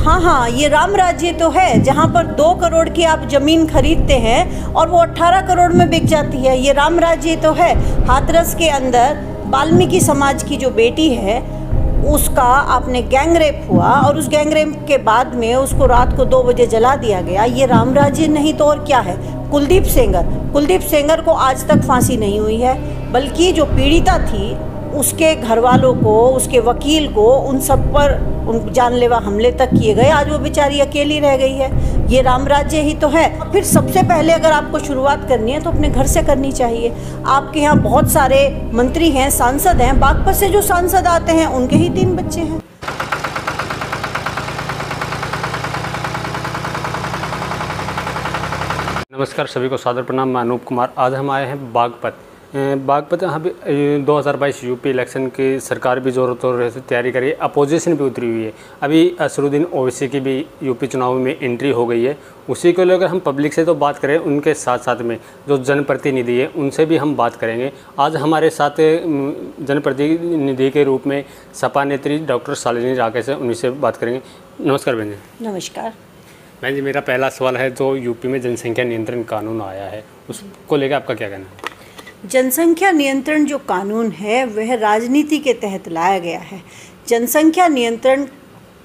हाँ हाँ, ये राम राज्य तो है जहाँ पर 2 करोड़ की आप ज़मीन खरीदते हैं और वो 18 करोड़ में बिक जाती है। ये राम राज्य तो है। हाथरस के अंदर वाल्मीकि समाज की जो बेटी है उसका आपने गैंगरेप हुआ और उस गैंगरेप के बाद में उसको रात को 2 बजे जला दिया गया। ये राम राज्य नहीं तो और क्या है। कुलदीप सेंगर को आज तक फांसी नहीं हुई है, बल्कि जो पीड़िता थी उसके घर वालों को, उसके वकील को, उन सब पर उन जानलेवा हमले तक किए गए। आज वो बेचारी अकेली रह गई है। ये राम राज्य ही तो है। फिर सबसे पहले अगर आपको शुरुआत करनी है तो अपने घर से करनी चाहिए। आपके यहाँ बहुत सारे मंत्री हैं, सांसद हैं। बागपत से जो सांसद आते हैं उनके ही 3 बच्चे हैं। नमस्कार, सभी को सादर प्रणाम। मैं अनूप कुमार। आज हम आए हैं बागपत यहाँ पे 2022 यूपी इलेक्शन की सरकार भी जोरों तोरों से तैयारी कर रही है, अपोजिशन भी उतरी हुई है। अभी असरुद्दीन ओवैसी की भी यूपी चुनाव में एंट्री हो गई है। उसी को लेकर हम पब्लिक से तो बात करें, उनके साथ साथ में जो जनप्रतिनिधि है उनसे भी हम बात करेंगे। आज हमारे साथ जनप्रतिनिधि के रूप में सपा नेत्री डॉक्टर शालिनी राकेश है, उन्हीं से बात करेंगे। नमस्कार बहन जी। नमस्कार बहन जी, मेरा पहला सवाल है, जो यूपी में जनसंख्या नियंत्रण कानून आया है उसको लेकर आपका क्या कहना है? जनसंख्या नियंत्रण जो कानून है वह राजनीति के तहत लाया गया है। जनसंख्या नियंत्रण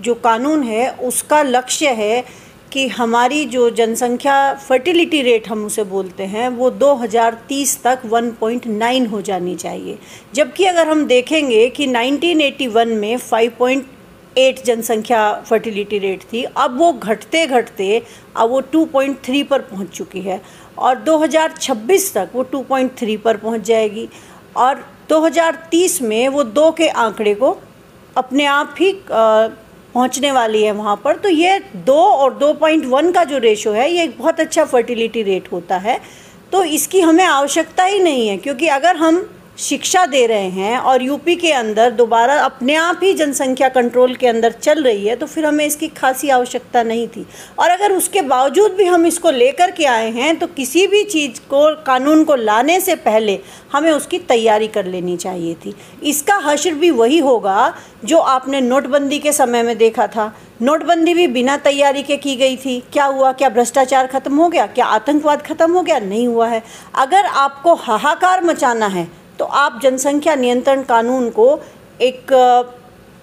जो कानून है उसका लक्ष्य है कि हमारी जो जनसंख्या फर्टिलिटी रेट हम उसे बोलते हैं वो 2030 तक 1.9 हो जानी चाहिए। जबकि अगर हम देखेंगे कि 1981 में 5.8 जनसंख्या फर्टिलिटी रेट थी, अब वो घटते घटते अब वो 2.3 पर पहुंच चुकी है और 2026 तक वो 2.3 पर पहुंच जाएगी और 2030 में वो 2 के आंकड़े को अपने आप ही पहुंचने वाली है वहाँ पर। तो ये 2 और 2.1 का जो रेशो है ये एक बहुत अच्छा फर्टिलिटी रेट होता है। तो इसकी हमें आवश्यकता ही नहीं है, क्योंकि अगर हम शिक्षा दे रहे हैं और यूपी के अंदर दोबारा अपने आप ही जनसंख्या कंट्रोल के अंदर चल रही है, तो फिर हमें इसकी खासी आवश्यकता नहीं थी। और अगर उसके बावजूद भी हम इसको लेकर के आए हैं तो किसी भी चीज़ को, कानून को लाने से पहले हमें उसकी तैयारी कर लेनी चाहिए थी। इसका हश्र भी वही होगा जो आपने नोटबंदी के समय में देखा था। नोटबंदी भी बिना तैयारी के की गई थी। क्या हुआ? क्या भ्रष्टाचार खत्म हो गया? क्या आतंकवाद खत्म हो गया? नहीं हुआ है। अगर आपको हाहाकार मचाना है तो आप जनसंख्या नियंत्रण कानून को एक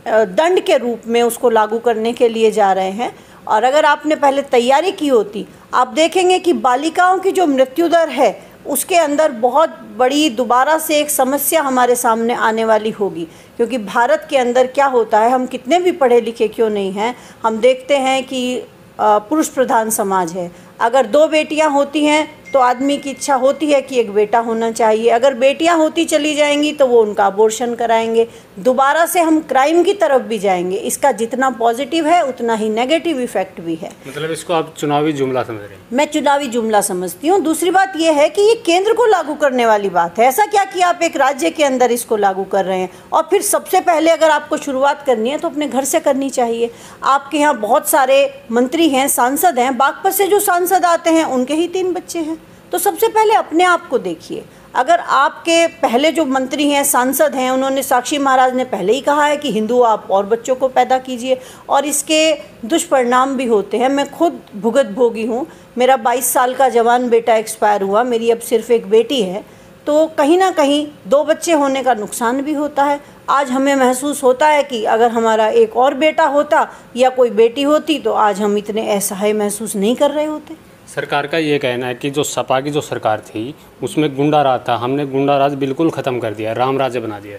दंड के रूप में उसको लागू करने के लिए जा रहे हैं। और अगर आपने पहले तैयारी की होती, आप देखेंगे कि बालिकाओं की जो मृत्यु दर है उसके अंदर बहुत बड़ी दोबारा से एक समस्या हमारे सामने आने वाली होगी। क्योंकि भारत के अंदर क्या होता है, हम कितने भी पढ़े लिखे क्यों नहीं हैं, हम देखते हैं कि पुरुष प्रधान समाज है। अगर 2 बेटियां होती हैं तो आदमी की इच्छा होती है कि एक बेटा होना चाहिए। अगर बेटियां होती चली जाएंगी तो वो उनका अबॉर्शन कराएंगे। दोबारा से हम क्राइम की तरफ भी जाएंगे। इसका जितना पॉजिटिव है उतना ही नेगेटिव इफेक्ट भी है। मतलब इसको आप चुनावी जुमला समझ रहे हैं? मैं चुनावी जुमला समझती हूँ। दूसरी बात यह है कि ये केंद्र को लागू करने वाली बात है। ऐसा क्या कि आप एक राज्य के अंदर इसको लागू कर रहे हैं। और फिर सबसे पहले अगर आपको शुरुआत करनी है तो अपने घर से करनी चाहिए। आपके यहाँ बहुत सारे मंत्री हैं, सांसद हैं। बागपत से जो सांसद आते हैं उनके ही 3 बच्चे हैं। तो सबसे पहले अपने आप को देखिए। अगर आपके पहले जो मंत्री हैं, सांसद हैं, उन्होंने, साक्षी महाराज ने पहले ही कहा है कि हिंदू आप और बच्चों को पैदा कीजिए और इसके दुष्परिणाम भी होते हैं। मैं खुद भुगत भोगी हूँ। मेरा 22 साल का जवान बेटा एक्सपायर हुआ, मेरी अब सिर्फ एक बेटी है। तो कहीं ना कहीं 2 बच्चे होने का नुकसान भी होता है। आज हमें महसूस होता है कि अगर हमारा एक और बेटा होता या कोई बेटी होती तो आज हम इतने असहाय महसूस नहीं कर रहे होते। सरकार का ये कहना है कि जो सपा की जो सरकार थी उसमें गुंडा राज था, हमने गुंडा राज बिल्कुल ख़त्म कर दिया, राम राज्य बना दिया।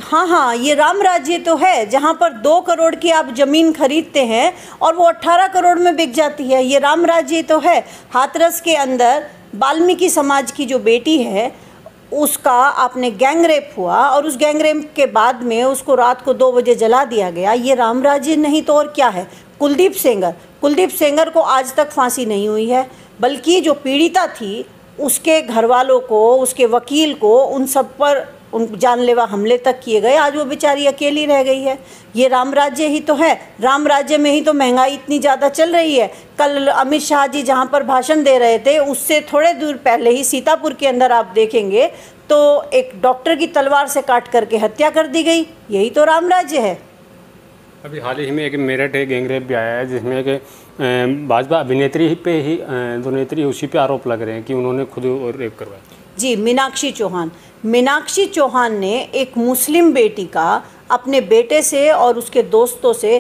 हाँ हाँ, ये राम राज्य तो है जहाँ पर 2 करोड़ की आप ज़मीन खरीदते हैं और वो 18 करोड़ में बिक जाती है। ये राम राज्य तो है। हाथरस के अंदर वाल्मीकि समाज की जो बेटी है उसका आपने गैंगरेप हुआ और उस गैंगरेप के बाद में उसको रात को 2 बजे जला दिया गया। ये राम राज्य नहीं तो और क्या है। कुलदीप सेंगर को आज तक फांसी नहीं हुई है, बल्कि जो पीड़िता थी उसके घर वालों को, उसके वकील को, उन सब पर उन जानलेवा हमले तक किए गए। आज वो बेचारी अकेली रह गई है। ये राम राज्य ही तो है। राम राज्य में ही तो महंगाई इतनी ज़्यादा चल रही है। कल अमित शाह जी जहाँ पर भाषण दे रहे थे उससे थोड़े दूर पहले ही सीतापुर के अंदर आप देखेंगे तो एक डॉक्टर की तलवार से काट करके हत्या कर दी गई। यही तो राम राज्य है। अभी हाल ही में एक मेरठ एक गैंगरेप भी आया है जिसमें एक भाजपा अभिनेत्री पे ही अभिनेत्री उसी पे आरोप लग रहे हैं कि उन्होंने खुद रेप करवाया। जी, मीनाक्षी चौहान ने एक मुस्लिम बेटी का अपने बेटे से और उसके दोस्तों से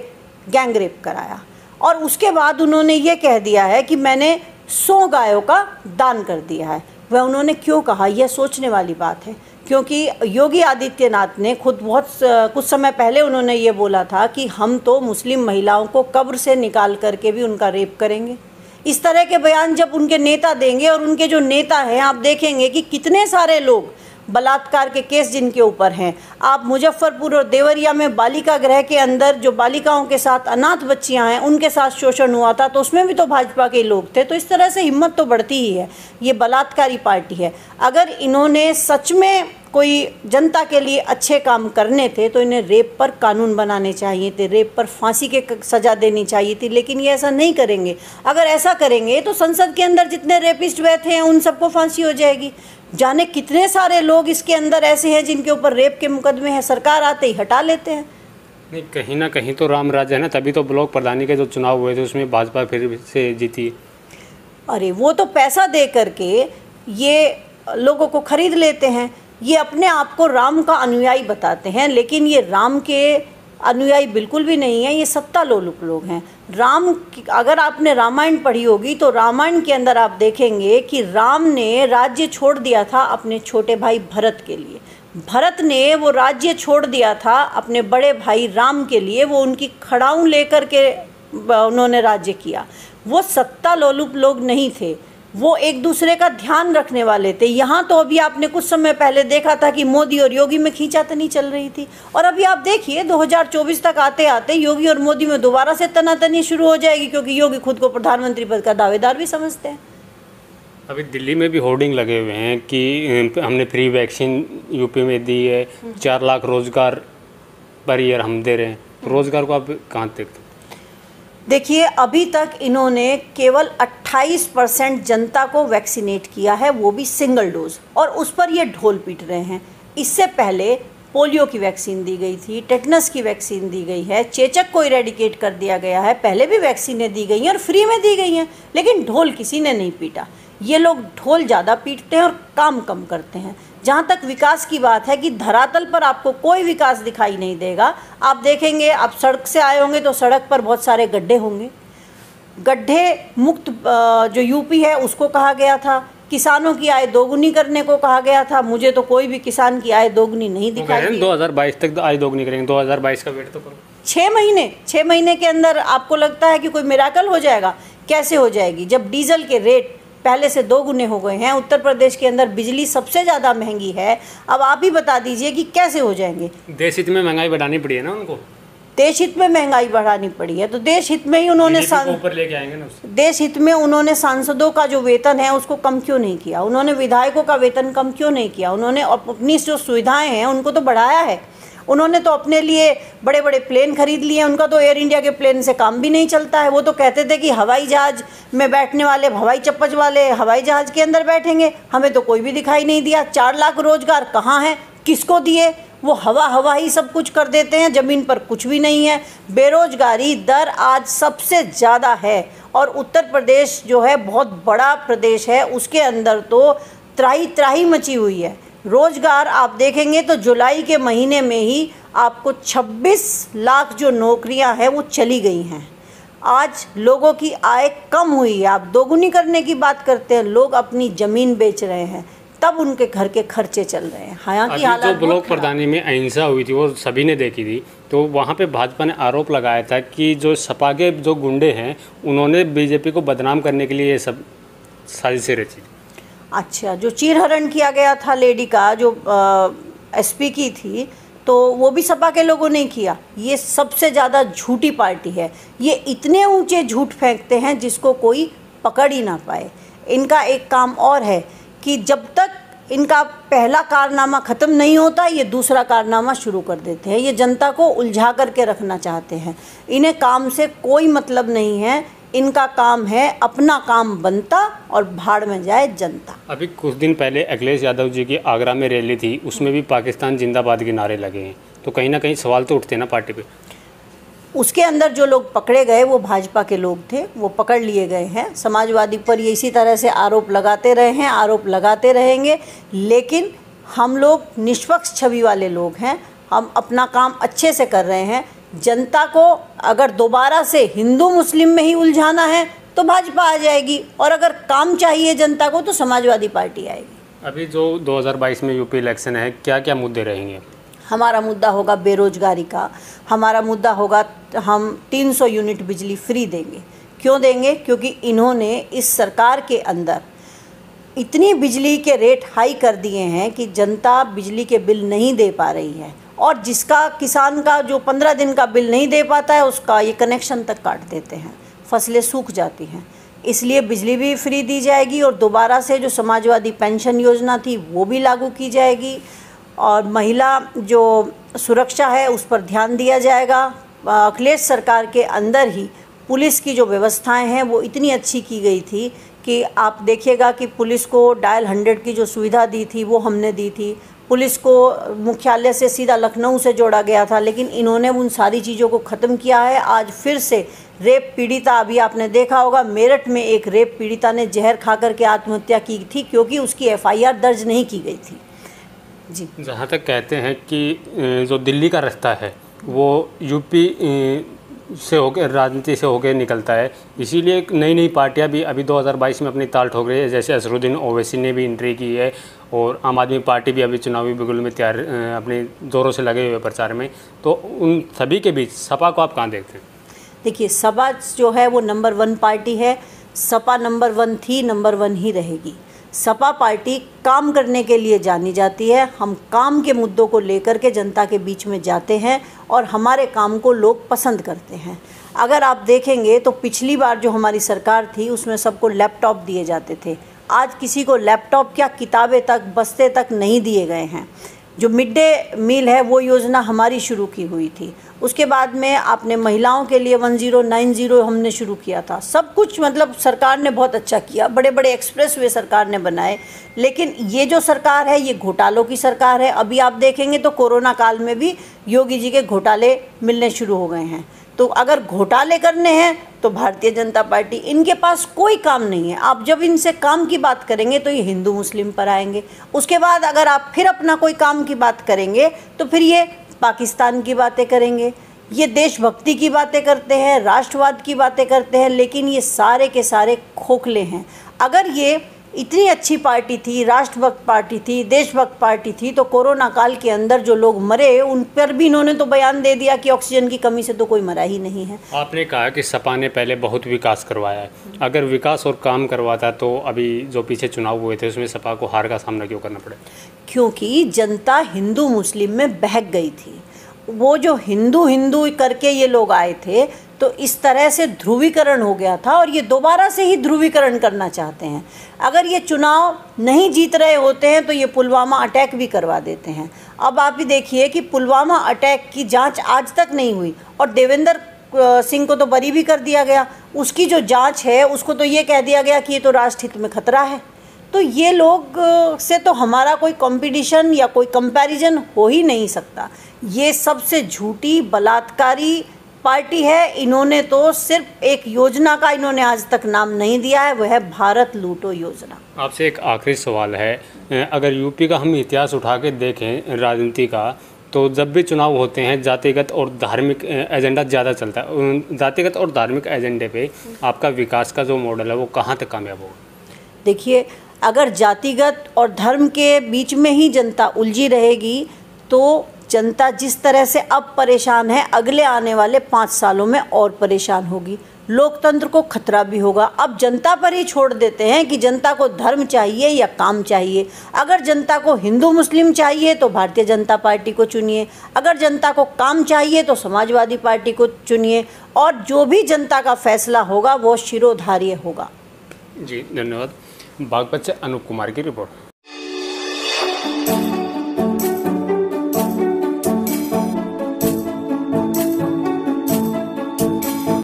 गैंगरेप कराया और उसके बाद उन्होंने ये कह दिया है कि मैंने 100 गायों का दान कर दिया है। वह उन्होंने क्यों कहा, यह सोचने वाली बात है, क्योंकि योगी आदित्यनाथ ने खुद कुछ समय पहले उन्होंने ये बोला था कि हम तो मुस्लिम महिलाओं को कब्र से निकाल करके भी उनका रेप करेंगे। इस तरह के बयान जब उनके नेता देंगे, और उनके जो नेता हैं आप देखेंगे कि कितने सारे लोग बलात्कार के केस जिनके ऊपर हैं, आप मुजफ्फरपुर और देवरिया में बालिका गृह के अंदर जो बालिकाओं के साथ अनाथ बच्चियां हैं उनके साथ शोषण हुआ था, तो उसमें भी तो भाजपा के लोग थे। तो इस तरह से हिम्मत तो बढ़ती ही है, ये बलात्कारी पार्टी है। अगर इन्होंने सच में कोई जनता के लिए अच्छे काम करने थे तो इन्हें रेप पर कानून बनाने चाहिए थे, रेप पर फांसी के सज़ा देनी चाहिए थी, लेकिन ये ऐसा नहीं करेंगे। अगर ऐसा करेंगे तो संसद के अंदर जितने रेपिस्ट बैठे हैं उन सबको फांसी हो जाएगी। जाने कितने सारे लोग इसके अंदर ऐसे हैं जिनके ऊपर रेप के मुकदमे हैं, सरकार आते ही हटा लेते हैं। नहीं, कहीं ना कहीं तो राम राज है ना, तभी तो ब्लॉक प्रधानी के जो चुनाव हुए थे उसमें भाजपा फिर से जीती। अरे वो तो पैसा दे करके ये लोगों को खरीद लेते हैं, ये अपने आप को राम का अनुयायी बताते हैं, लेकिन ये राम के अनुयायी बिल्कुल भी नहीं है, ये सत्ता लोलुप लोग हैं। अगर आपने रामायण पढ़ी होगी तो रामायण के अंदर आप देखेंगे कि राम ने राज्य छोड़ दिया था अपने छोटे भाई भरत के लिए, भरत ने वो राज्य छोड़ दिया था अपने बड़े भाई राम के लिए, वो उनकी खड़ाऊं लेकर के उन्होंने राज्य किया। वो सत्ता लोलुप लोग नहीं थे, वो एक दूसरे का ध्यान रखने वाले थे। यहाँ तो अभी आपने कुछ समय पहले देखा था कि मोदी और योगी में खींचातनी चल रही थी, और अभी आप देखिए 2024 तक आते आते योगी और मोदी में दोबारा से तनातनी शुरू हो जाएगी, क्योंकि योगी खुद को प्रधानमंत्री पद का दावेदार भी समझते हैं। अभी दिल्ली में भी होर्डिंग लगे हुए हैं कि हमने फ्री वैक्सीन यूपी में दी है, 4 लाख रोजगार पर ईयर हम दे रहे हैं। रोजगार को आप कहाँ देखते हैं? देखिए, अभी तक इन्होंने केवल 28% जनता को वैक्सीनेट किया है, वो भी सिंगल डोज, और उस पर ये ढोल पीट रहे हैं। इससे पहले पोलियो की वैक्सीन दी गई थी, टेटनस की वैक्सीन दी गई है, चेचक को इरेडिकेट कर दिया गया है, पहले भी वैक्सीनें दी गई हैं और फ्री में दी गई हैं, लेकिन ढोल किसी ने नहीं पीटा। ये लोग ढोल ज़्यादा पीटते हैं और काम कम करते हैं। जहाँ तक विकास की बात है कि धरातल पर आपको कोई विकास दिखाई नहीं देगा। आप देखेंगे, आप सड़क से आए होंगे तो सड़क पर बहुत सारे गड्ढे होंगे। गड्ढे मुक्त जो यूपी है उसको कहा गया था, किसानों की आय दोगुनी करने को कहा गया था। मुझे तो कोई भी किसान की आय दोगुनी नहीं दिखाई दी। 2022 तक आय दोगुनी करेंगे, 2022 का वेट तो करो। 6 महीने के अंदर आपको लगता है कि कोई मिराकल हो जाएगा? कैसे हो जाएगी, जब डीजल के रेट पहले से 2 गुने हो गए हैं। उत्तर प्रदेश के अंदर बिजली सबसे ज़्यादा महंगी है। अब आप ही बता दीजिए कि कैसे हो जाएंगे। देश हित में महंगाई बढ़ानी पड़ी है ना उनको, देश हित में महंगाई बढ़ानी पड़ी है, तो देश हित में ही उन्होंने ऊपर लेके आएंगे ना। देश हित में उन्होंने सांसदों का जो वेतन है उसको कम क्यों नहीं किया? उन्होंने विधायकों का वेतन कम क्यों नहीं किया? उन्होंने अपनी जो सुविधाएं हैं उनको तो बढ़ाया है। उन्होंने तो अपने लिए बड़े बड़े प्लेन खरीद लिए। उनका तो एयर इंडिया के प्लेन से काम भी नहीं चलता है। वो तो कहते थे कि हवाई जहाज़ में बैठने वाले, हवाई चप्पच वाले हवाई जहाज़ के अंदर बैठेंगे। हमें तो कोई भी दिखाई नहीं दिया। 4 लाख रोजगार कहाँ हैं, किसको दिए? वो हवा ही सब कुछ कर देते हैं, ज़मीन पर कुछ भी नहीं है। बेरोजगारी दर आज सबसे ज़्यादा है, और उत्तर प्रदेश जो है बहुत बड़ा प्रदेश है, उसके अंदर तो त्राही त्राही मची हुई है। रोज़गार आप देखेंगे तो जुलाई के महीने में ही आपको 26 लाख जो नौकरियां हैं वो चली गई हैं। आज लोगों की आय कम हुई है। आप दोगुनी करने की बात करते हैं, लोग अपनी ज़मीन बेच रहे हैं, तब उनके घर के खर्चे चल रहे हैं। हालांकि हालात जो ब्लॉक प्रधानी में अहिंसा हुई थी वो सभी ने देखी थी, तो वहाँ पे भाजपा ने आरोप लगाया था कि जो सपा के जो गुंडे हैं उन्होंने बीजेपी को बदनाम करने के लिए ये सब साजिशें रची। अच्छा, जो चीरहरण किया गया था लेडी का, जो एसपी की थी, तो वो भी सपा के लोगों ने किया। ये सबसे ज़्यादा झूठी पार्टी है। ये इतने ऊंचे झूठ फेंकते हैं जिसको कोई पकड़ ही ना पाए। इनका एक काम और है कि जब तक इनका पहला कारनामा ख़त्म नहीं होता, ये दूसरा कारनामा शुरू कर देते हैं। ये जनता को उलझा करके रखना चाहते हैं। इन्हें काम से कोई मतलब नहीं है। इनका काम है अपना काम बनता और भाड़ में जाए जनता। अभी कुछ दिन पहले अखिलेश यादव जी की आगरा में रैली थी, उसमें भी पाकिस्तान जिंदाबाद के नारे लगे हैं, तो कहीं ना कहीं सवाल तो उठते हैं ना पार्टी पे। उसके अंदर जो लोग पकड़े गए वो भाजपा के लोग थे, वो पकड़ लिए गए हैं। समाजवादी पर ये इसी तरह से आरोप लगाते रहे हैं, आरोप लगाते रहेंगे, लेकिन हम लोग निष्पक्ष छवि वाले लोग हैं। हम अपना काम अच्छे से कर रहे हैं। जनता को अगर दोबारा से हिंदू मुस्लिम में ही उलझाना है तो भाजपा आ जाएगी, और अगर काम चाहिए जनता को तो समाजवादी पार्टी आएगी। अभी जो 2022 में यूपी इलेक्शन है, क्या क्या मुद्दे रहेंगे? हमारा मुद्दा होगा बेरोजगारी का। हमारा मुद्दा होगा हम 300 यूनिट बिजली फ्री देंगे। क्यों देंगे? क्योंकि इन्होंने इस सरकार के अंदर इतनी बिजली के रेट हाई कर दिए हैं कि जनता बिजली के बिल नहीं दे पा रही है, और जिसका किसान का जो 15 दिन का बिल नहीं दे पाता है उसका ये कनेक्शन तक काट देते हैं, फसलें सूख जाती हैं। इसलिए बिजली भी फ्री दी जाएगी, और दोबारा से जो समाजवादी पेंशन योजना थी वो भी लागू की जाएगी, और महिला जो सुरक्षा है उस पर ध्यान दिया जाएगा। अखिलेश सरकार के अंदर ही पुलिस की जो व्यवस्थाएं हैं वो इतनी अच्छी की गई थी कि आप देखिएगा कि पुलिस को डायल 100 की जो सुविधा दी थी वो हमने दी थी। पुलिस को मुख्यालय से सीधा लखनऊ से जोड़ा गया था, लेकिन इन्होंने उन सारी चीज़ों को ख़त्म किया है। आज फिर से रेप पीड़िता, अभी आपने देखा होगा मेरठ में एक रेप पीड़िता ने जहर खाकर के आत्महत्या की थी, क्योंकि उसकी FIR दर्ज नहीं की गई थी। जी, जहाँ तक कहते हैं कि जो दिल्ली का रास्ता है वो यूपी से होकर, राजनीति से होकर निकलता है, इसीलिए नई नई पार्टियां भी अभी 2022 में अपनी ताल ठोक रही है। जैसे असरुद्दीन ओवैसी ने भी एंट्री की है, और आम आदमी पार्टी भी अभी चुनावी बिगुल में तैयार अपने जोरों से लगे हुए प्रचार में। तो उन सभी के बीच सपा को आप कहाँ देखते हैं? देखिए, सपा जो है वो नंबर 1 पार्टी है। सपा नंबर 1 थी, नंबर 1 ही रहेगी। सपा पार्टी काम करने के लिए जानी जाती है। हम काम के मुद्दों को लेकर के जनता के बीच में जाते हैं, और हमारे काम को लोग पसंद करते हैं। अगर आप देखेंगे तो पिछली बार जो हमारी सरकार थी उसमें सबको लैपटॉप दिए जाते थे। आज किसी को लैपटॉप क्या, किताबें तक, बस्ते तक नहीं दिए गए हैं। जो मिड डे मील है वो योजना हमारी शुरू की हुई थी। उसके बाद में आपने महिलाओं के लिए 1090 हमने शुरू किया था। सब कुछ मतलब सरकार ने बहुत अच्छा किया, बड़े बड़े एक्सप्रेस वे सरकार ने बनाए। लेकिन ये जो सरकार है ये घोटालों की सरकार है। अभी आप देखेंगे तो कोरोना काल में भी योगी जी के घोटाले मिलने शुरू हो गए हैं। तो अगर घोटाले करने हैं तो भारतीय जनता पार्टी, इनके पास कोई काम नहीं है। आप जब इनसे काम की बात करेंगे तो ये हिंदू मुस्लिम पर आएंगे। उसके बाद अगर आप फिर अपना कोई काम की बात करेंगे तो फिर ये पाकिस्तान की बातें करेंगे, ये देशभक्ति की बातें करते हैं, राष्ट्रवाद की बातें करते हैं, लेकिन ये सारे के सारे खोखले हैं। अगर ये इतनी अच्छी पार्टी थी, राष्ट्रभक्त पार्टी थी, देशभक्त पार्टी थी, तो कोरोना काल के अंदर जो लोग मरे उन पर भी इन्होंने तो बयान दे दिया कि ऑक्सीजन की कमी से तो कोई मरा ही नहीं है। आपने कहा कि सपा ने पहले बहुत विकास करवाया है। अगर विकास और काम करवाता तो अभी जो पीछे चुनाव हुए थे उसमें सपा को हार का सामना क्यों करना पड़े? क्योंकि जनता हिंदू मुस्लिम में बहक गई थी। वो जो हिंदू हिंदू करके ये लोग आए थे तो इस तरह से ध्रुवीकरण हो गया था, और ये दोबारा से ही ध्रुवीकरण करना चाहते हैं। अगर ये चुनाव नहीं जीत रहे होते हैं तो ये पुलवामा अटैक भी करवा देते हैं। अब आप भी देखिए कि पुलवामा अटैक की जांच आज तक नहीं हुई, और देवेंद्र सिंह को तो बरी भी कर दिया गया। उसकी जो जांच है उसको तो ये कह दिया गया कि ये तो राष्ट्रहित में खतरा है। तो ये लोग से तो हमारा कोई कंपटीशन या कोई कंपैरिजन हो ही नहीं सकता। ये सबसे झूठी बलात्कारी पार्टी है। इन्होंने तो सिर्फ एक योजना का इन्होंने आज तक नाम नहीं दिया है, वह है भारत लूटो योजना। आपसे एक आखिरी सवाल है, अगर यूपी का हम इतिहास उठा के देखें राजनीति का, तो जब भी चुनाव होते हैं जातिगत और धार्मिक एजेंडा ज़्यादा चलता है। जातिगत और धार्मिक एजेंडे पे आपका विकास का जो मॉडल है वो कहाँ तक कामयाब होगा? देखिए, अगर जातिगत और धर्म के बीच में ही जनता उलझी रहेगी तो जनता जिस तरह से अब परेशान है अगले आने वाले 5 सालों में और परेशान होगी। लोकतंत्र को खतरा भी होगा। अब जनता पर ही छोड़ देते हैं कि जनता को धर्म चाहिए या काम चाहिए। अगर जनता को हिंदू मुस्लिम चाहिए तो भारतीय जनता पार्टी को चुनिए, अगर जनता को काम चाहिए तो समाजवादी पार्टी को चुनिए, और जो भी जनता का फैसला होगा वो शिरोधार्य होगा। जी धन्यवाद। बागपत से अनूप कुमार की रिपोर्ट।